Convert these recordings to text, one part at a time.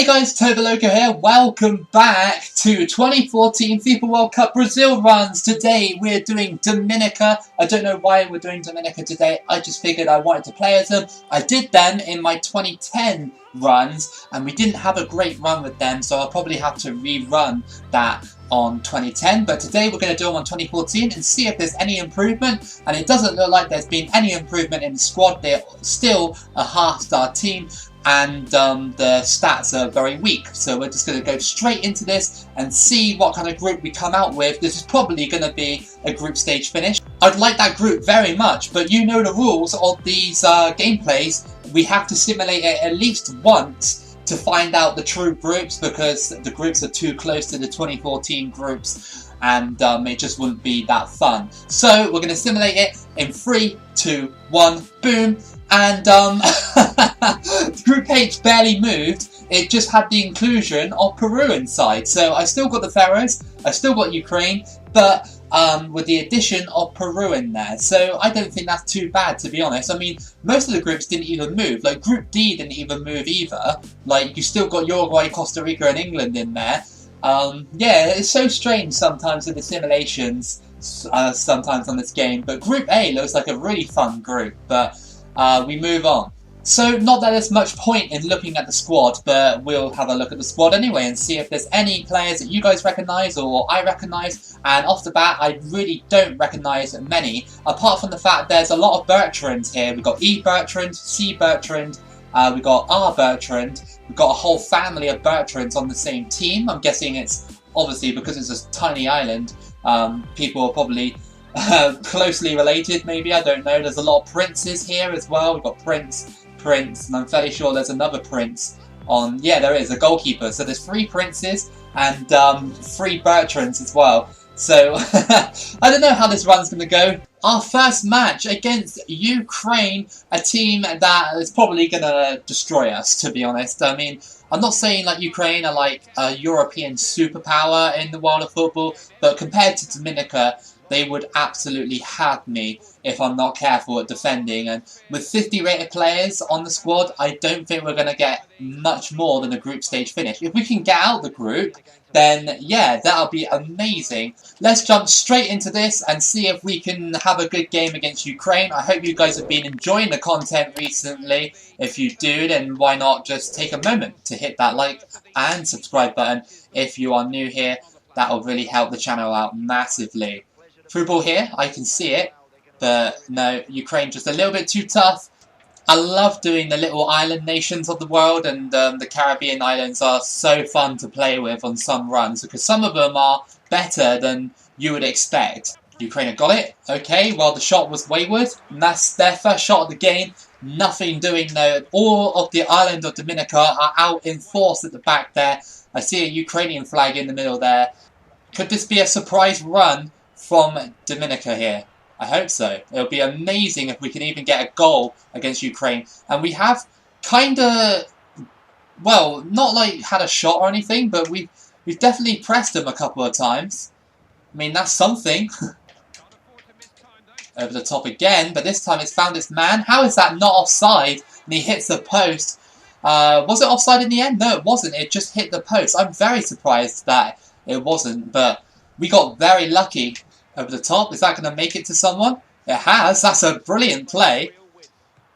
guys, Toboloco here. Welcome back to 2014 FIFA World Cup Brazil runs. Today we're doing Dominica. I don't know why we're doing Dominica today. I just figured I wanted to play as them. I did them in my 2010 runs and we didn't have a great run with them, so I'll probably have to rerun that on 2010, but today we're going to do them on 2014 and see if there's any improvement, and it doesn't look like there's been any improvement in the squad. They're still a half-star team and the stats are very weak, so we're just going to go straight into this and see what kind of group we come out with. This is probably going to be a group stage finish. I'd like that group very much, but you know the rules of these gameplays. We have to simulate it at least once to find out the true groups, because the groups are too close to the 2014 groups and it just wouldn't be that fun. So we're going to simulate it in 3, 2, 1, boom, and Group H barely moved. It just had the inclusion of Peru inside. So I still got the Faroes, I still got Ukraine, but with the addition of Peru in there. So I don't think that's too bad, to be honest. I mean, most of the groups didn't even move. Like, Group D didn't even move either. Like, you still got Uruguay, Costa Rica and England in there. Yeah, it's so strange sometimes with the simulations, sometimes on this game. But Group A looks like a really fun group, but we move on. So, not that there's much point in looking at the squad, but we'll have a look at the squad anyway and see if there's any players that you guys recognise or I recognise. And off the bat, I really don't recognise many, apart from the fact there's a lot of Bertrands here. We've got E Bertrand, C Bertrand, we've got R Bertrand. We've got a whole family of Bertrands on the same team. I'm guessing it's obviously because it's a tiny island. People are probably closely related, maybe, I don't know. There's a lot of princes here as well. We've got Prince, and I'm fairly sure there's another prince on, yeah, there is, a goalkeeper. So there's 3 princes and 3 Bertrands as well. So I don't know how this run's going to go. Our first match against Ukraine, a team that is probably going to destroy us, to be honest. I mean, I'm not saying like Ukraine are like a European superpower in the world of football, but compared to Dominica, they would absolutely have me if I'm not careful at defending. And with 50 rated players on the squad, I don't think we're going to get much more than a group stage finish. If we can get out the group, then yeah, that'll be amazing. Let's jump straight into this and see if we can have a good game against Ukraine. I hope you guys have been enjoying the content recently. If you do, then why not just take a moment to hit that like and subscribe button if you are new here. That'll really help the channel out massively. Through ball here, I can see it, but no, Ukraine just a little bit too tough. I love doing the little island nations of the world, and the Caribbean islands are so fun to play with on some runs, because some of them are better than you would expect. Ukraine have got it, okay, well the shot was wayward, and that's their first shot of the game. Nothing doing though. All of the island of Dominica are out in force at the back there. I see a Ukrainian flag in the middle there. Could this be a surprise run from Dominica here? I hope so. It'll be amazing if we can even get a goal against Ukraine. And we have kind of, well, not like had a shot or anything, but we've definitely pressed them a couple of times. I mean, that's something. Over the top again, but this time it's found its man. How is that not offside? And he hits the post. Was it offside in the end? No, it wasn't. It just hit the post. I'm very surprised that it wasn't, but we got very lucky. Over the top. Is that going to make it to someone? It has. That's a brilliant play.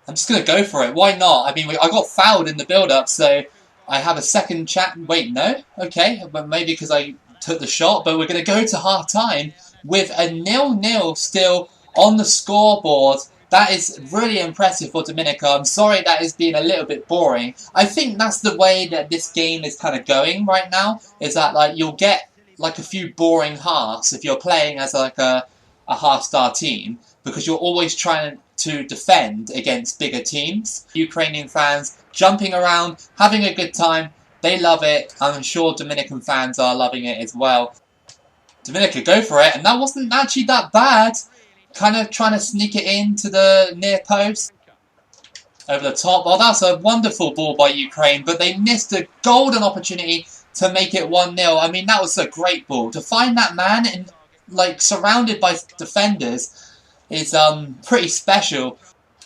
I'm just going to go for it. Why not? I mean, I got fouled in the build-up, so I have a second chat. Wait, no? Okay, but maybe because I took the shot. But we're going to go to half-time with a 0-0 still on the scoreboard. That is really impressive for Dominica. I'm sorry that has been a little bit boring. I think that's the way that this game is kind of going right now, is that like you'll get like a few boring halves if you're playing as like a half-star team, because you're always trying to defend against bigger teams. Ukrainian fans jumping around, having a good time. They love it. I'm sure Dominican fans are loving it as well. Dominica go for it, and that wasn't actually that bad. Kind of trying to sneak it into the near post. Over the top. Oh, that's a wonderful ball by Ukraine, but they missed a golden opportunity to make it 1-0. I mean, that was a great ball. To find that man in, like, surrounded by defenders is pretty special.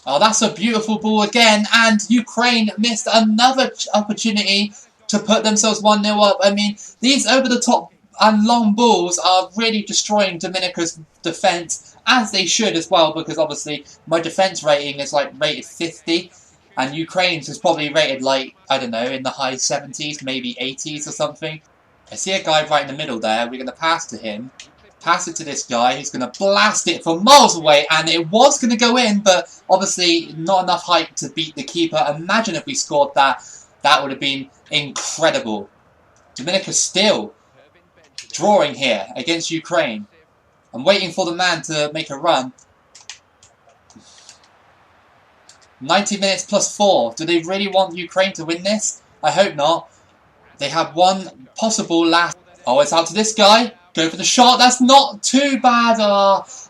Oh, that's a beautiful ball again, and Ukraine missed another opportunity to put themselves 1-0 up. I mean, these over-the-top and long balls are really destroying Dominica's defence, as they should as well, because obviously my defence rating is like rated 50, and Ukraine's is probably rated like, I don't know, in the high 70s, maybe 80s or something. I see a guy right in the middle there. We're going to pass to him. Pass it to this guy who's going to blast it from miles away, and it was going to go in, but obviously not enough height to beat the keeper. Imagine if we scored that. That would have been incredible. Dominica still drawing here against Ukraine. I'm waiting for the man to make a run. 90 minutes plus 4. Do they really want Ukraine to win this? I hope not. They have one possible last... Oh, it's out to this guy. Go for the shot. That's not too bad.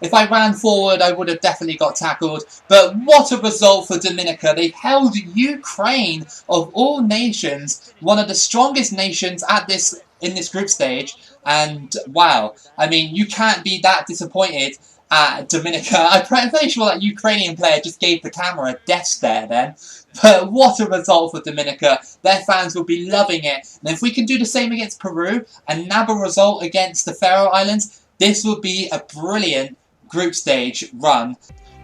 If I ran forward, I would have definitely got tackled. But what a result for Dominica. They've held Ukraine, of all nations, one of the strongest nations in this group stage. And wow, I mean, you can't be that disappointed at Dominica. I'm pretty sure that Ukrainian player just gave the camera a death stare then. But what a result for Dominica. Their fans will be loving it. And if we can do the same against Peru and nab a result against the Faroe Islands, this will be a brilliant group stage run.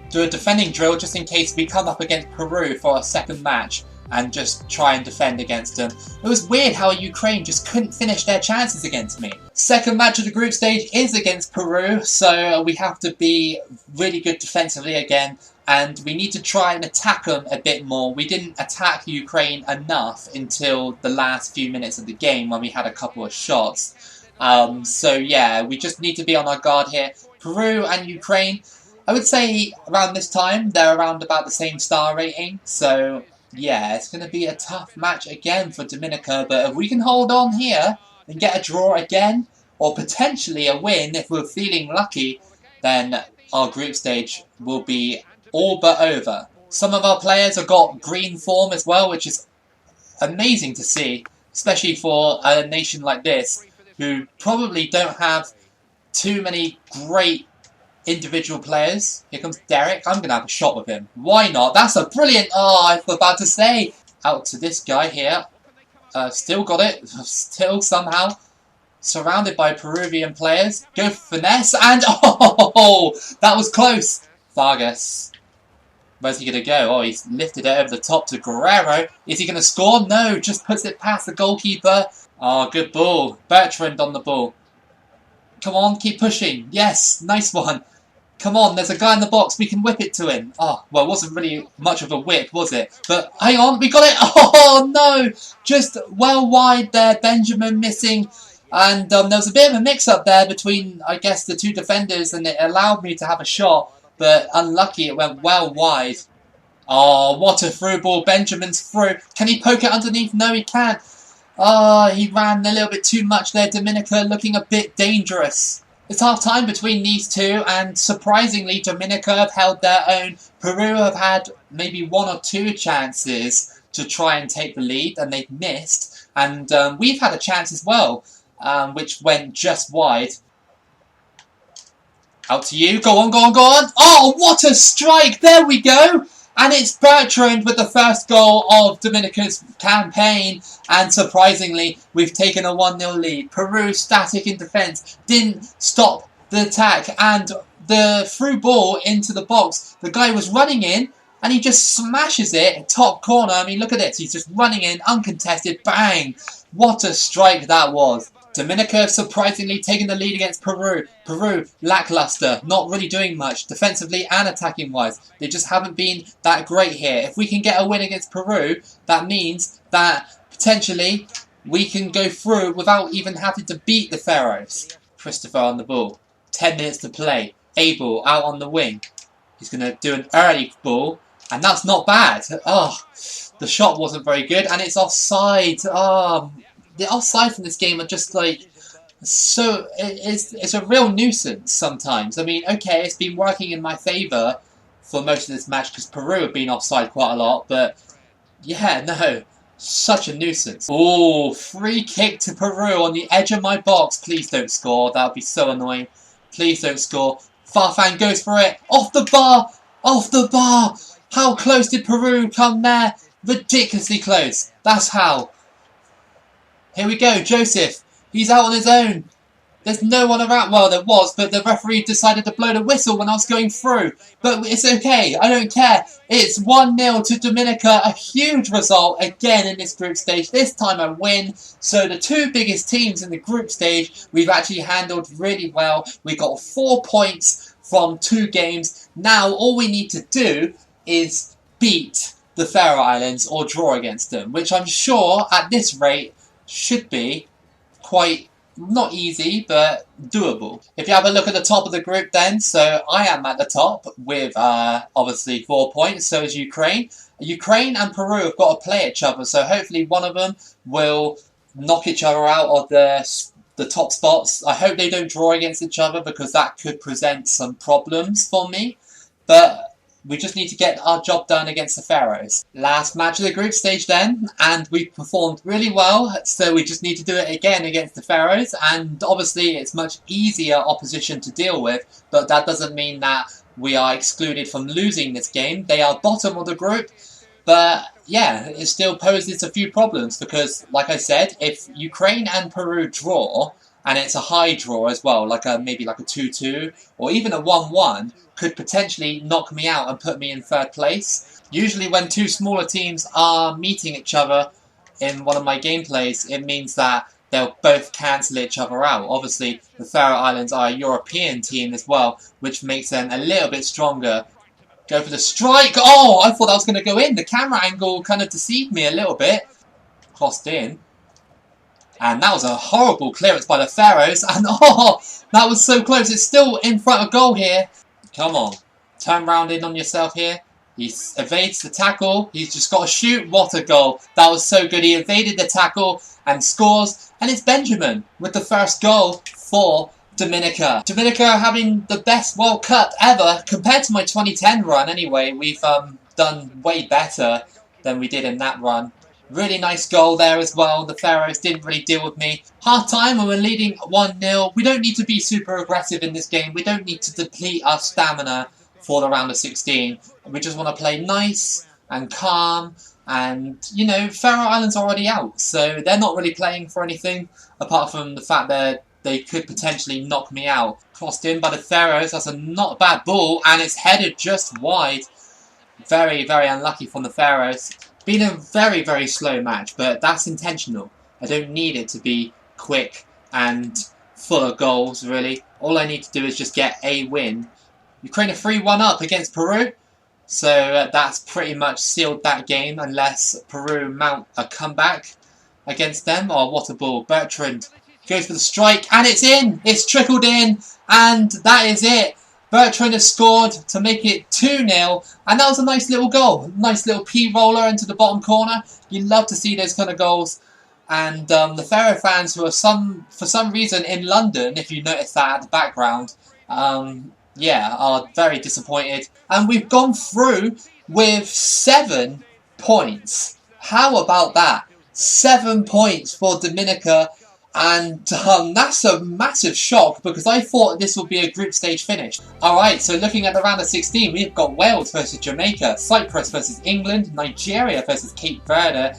Do a defending drill just in case we come up against Peru for a second match and just try and defend against them. It was weird how Ukraine just couldn't finish their chances against me. Second match of the group stage is against Peru, so we have to be really good defensively again, and we need to try and attack them a bit more. We didn't attack Ukraine enough until the last few minutes of the game when we had a couple of shots. So yeah, we just need to be on our guard here. Peru and Ukraine, I would say around this time, they're around about the same star rating, so yeah, it's going to be a tough match again for Dominica, but if we can hold on here and get a draw again, or potentially a win if we're feeling lucky, then our group stage will be all but over. Some of our players have got green form as well, which is amazing to see, especially for a nation like this, who probably don't have too many great individual players. Here comes Derek. I'm going to have a shot with him. Why not? That's a brilliant... Oh, I was about to say. Out to this guy here. Still got it. Still somehow surrounded by Peruvian players. Go for finesse. And... Oh, that was close. Vargas. Where's he going to go? Oh, he's lifted it over the top to Guerrero. Is he going to score? No, just puts it past the goalkeeper. Oh, good ball. Bertrand on the ball. Come on, keep pushing. Yes, nice one. Come on, there's a guy in the box. We can whip it to him. Oh, well, it wasn't really much of a whip, was it? But hang on, we got it. Oh, no. Just well wide there. Benjamin missing. And there was a bit of a mix-up there between, I guess, the two defenders. And it allowed me to have a shot. But unlucky, it went well wide. Oh, what a through ball. Benjamin's through. Can he poke it underneath? No, he can't. Oh, he ran a little bit too much there. Dominica looking a bit dangerous. It's half time between these two, and surprisingly, Dominica have held their own. Peru have had maybe 1 or 2 chances to try and take the lead, and they've missed. And we've had a chance as well, which went just wide. Out to you. Go on, go on, go on. Oh, what a strike. There we go. And it's Bertrand with the first goal of Dominica's campaign. And surprisingly, we've taken a 1-0 lead. Peru, static in defence, didn't stop the attack. And the through ball into the box, the guy was running in and he just smashes it top corner. I mean, look at this. He's just running in, uncontested. Bang! What a strike that was. Dominica surprisingly taking the lead against Peru. Peru, lackluster, not really doing much, defensively and attacking-wise. They just haven't been that great here. If we can get a win against Peru, that means that potentially we can go through without even having to beat the Faroes. Christopher on the ball. 10 minutes to play. Abel out on the wing. He's going to do an early ball, and that's not bad. Oh, the shot wasn't very good, and it's offside. Oh, the offside from this game are just like so. It's a real nuisance sometimes. I mean, okay, it's been working in my favour for most of this match because Peru have been offside quite a lot, but yeah, no, such a nuisance. Oh, free kick to Peru on the edge of my box. Please don't score. That would be so annoying. Please don't score. Farfan goes for it. Off the bar. Off the bar. How close did Peru come there? Ridiculously close. That's how. Here we go, Joseph. He's out on his own. There's no one around. Well, there was, but the referee decided to blow the whistle when I was going through. But it's okay. I don't care. It's 1-0 to Dominica. A huge result again in this group stage. This time I win. So the two biggest teams in the group stage, we've actually handled really well. We got 4 points from 2 games. Now all we need to do is beat the Faroe Islands or draw against them, which I'm sure at this rate should be quite not easy, but doable. If you have a look at the top of the group then, so I am at the top with obviously 4 points, so is Ukraine. Ukraine and Peru have got to play each other, so hopefully one of them will knock each other out of the top spots. I hope they don't draw against each other because that could present some problems for me, but we just need to get our job done against the Faroes. Last match of the group stage then, and we performed really well, so we just need to do it again against the Faroes, and obviously it's much easier opposition to deal with, but that doesn't mean that we are excluded from losing this game. They are bottom of the group, but yeah, it still poses a few problems, because like I said, if Ukraine and Peru draw, and it's a high draw as well, maybe like a 2-2, or even a 1-1, could potentially knock me out and put me in 3rd place. Usually when two smaller teams are meeting each other in one of my gameplays, it means that they'll both cancel each other out. Obviously, the Faroe Islands are a European team as well, which makes them a little bit stronger. Go for the strike! Oh, I thought that was going to go in. The camera angle kind of deceived me a little bit. Crossed in. And that was a horrible clearance by the Faroes. And oh, that was so close. It's still in front of goal here. Come on. Turn round in on yourself here. He evades the tackle. He's just got to shoot. What a goal. That was so good. He evaded the tackle and scores. And it's Benjamin with the first goal for Dominica. Dominica having the best World Cup ever. Compared to my 2010 run anyway, we've done way better than we did in that run. Really nice goal there as well. The Faroes didn't really deal with me. Half time and we're leading 1-0. We don't need to be super aggressive in this game. We don't need to deplete our stamina for the round of 16. We just want to play nice and calm. And, you know, Faroe Islands are already out. So they're not really playing for anything apart from the fact that they could potentially knock me out. Crossed in by the Faroes. That's a not bad ball. And it's headed just wide. Very, very unlucky from the Faroes. Been a very, very slow match, but that's intentional. I don't need it to be quick and full of goals, really. All I need to do is just get a win. Ukraine are 3-1 up against Peru, so that's pretty much sealed that game, unless Peru mount a comeback against them. Oh, what a ball. Bertrand goes for the strike, and it's in! It's trickled in, and that is it. Bertrand has scored to make it 2-0, and that was a nice little goal. Nice little P-roller into the bottom corner. You love to see those kind of goals. And the Faroe fans who are for some reason in London, if you notice that at the background, yeah, are very disappointed. And we've gone through with 7 points. How about that? 7 points for Dominica. And that's a massive shock because I thought this would be a group stage finish. Alright, so looking at the round of 16, we've got Wales versus Jamaica, Cyprus versus England, Nigeria versus Cape Verde,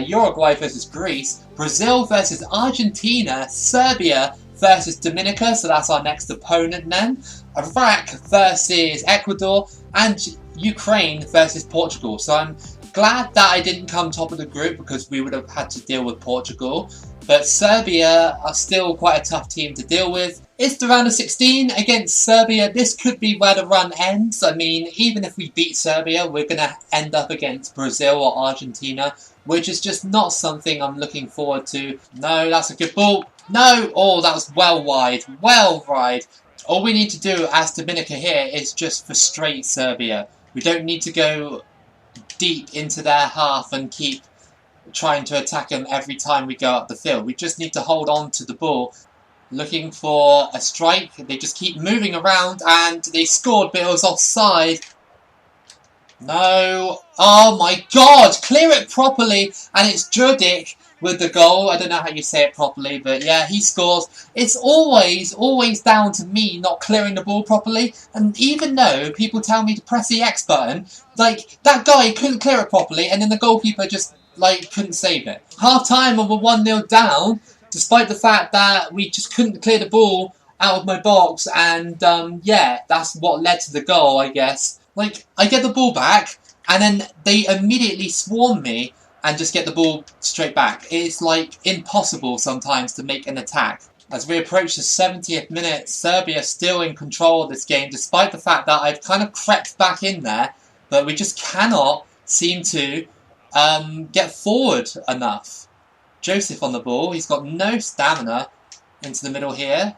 Uruguay versus Greece, Brazil versus Argentina, Serbia versus Dominica, so that's our next opponent then, Iraq versus Ecuador, and Ukraine versus Portugal. So I'm glad that I didn't come top of the group because we would have had to deal with Portugal. But Serbia are still quite a tough team to deal with. It's the round of 16 against Serbia. This could be where the run ends. I mean, even if we beat Serbia, we're going to end up against Brazil or Argentina, which is just not something I'm looking forward to. No, that's a good ball. No! Oh, that was well wide. Well wide. All we need to do as Dominica here is just frustrate Serbia. We don't need to go deep into their half and keep trying to attack them every time we go up the field. We just need to hold on to the ball. Looking for a strike. They just keep moving around and they scored, but it was offside. No. Oh my god! Clear it properly, and it's Judic with the goal. I don't know how you say it properly, but yeah, he scores. It's always down to me not clearing the ball properly, and even though people tell me to press the X button, like, that guy couldn't clear it properly, and then the goalkeeper just like, couldn't save it. Half time we were 1-0 down, despite the fact that we just couldn't clear the ball out of my box, and yeah, that's what led to the goal, I guess. Like, I get the ball back, and then they immediately swarm me and just get the ball straight back. It's like impossible sometimes to make an attack. As we approach the 70th minute, Serbia still in control of this game, despite the fact that I've kind of crept back in there, but we just cannot seem to get forward enough. Joseph on the ball, he's got no stamina. Into the middle here.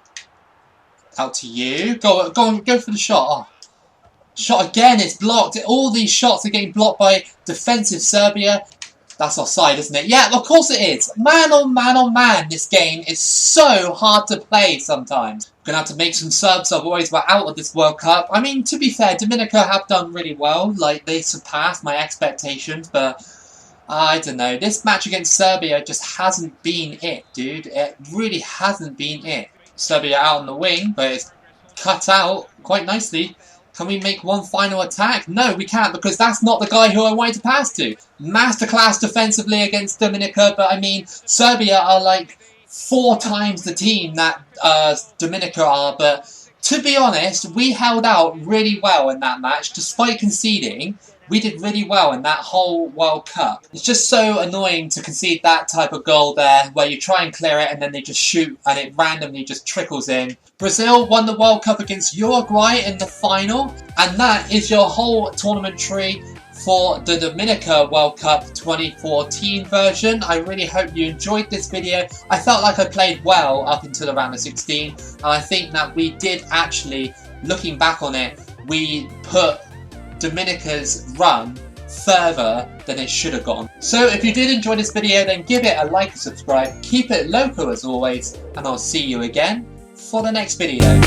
Out to you. Go for the shot. Oh. Shot again, it's blocked. All these shots are getting blocked by defensive Serbia. That's offside, isn't it? Yeah, of course it is. Man, oh man, oh man, this game is so hard to play sometimes. Gonna have to make some subs, otherwise we're out of this World Cup. I mean, to be fair, Dominica have done really well. Like, they surpassed my expectations, but I don't know. This match against Serbia just hasn't been it, dude. It really hasn't been it. Serbia out on the wing, but it's cut out quite nicely. Can we make one final attack? No, we can't, because that's not the guy who I wanted to pass to. Masterclass defensively against Dominica, but I mean, Serbia are like 4 times the team that Dominica are, but to be honest, we held out really well in that match, despite conceding. We did really well in that whole World Cup. It's just so annoying to concede that type of goal there, where you try and clear it and then they just shoot and it randomly just trickles in. Brazil won the World Cup against Uruguay in the final, and that is your whole tournament tree for the Dominica World Cup 2014 version. I really hope you enjoyed this video. I felt like I played well up until the round of 16, and I think that we did actually, looking back on it, we put Dominica's run further than it should have gone. So if you did enjoy this video, then give it a like and subscribe. Keep it loco as always, and I'll see you again for the next video.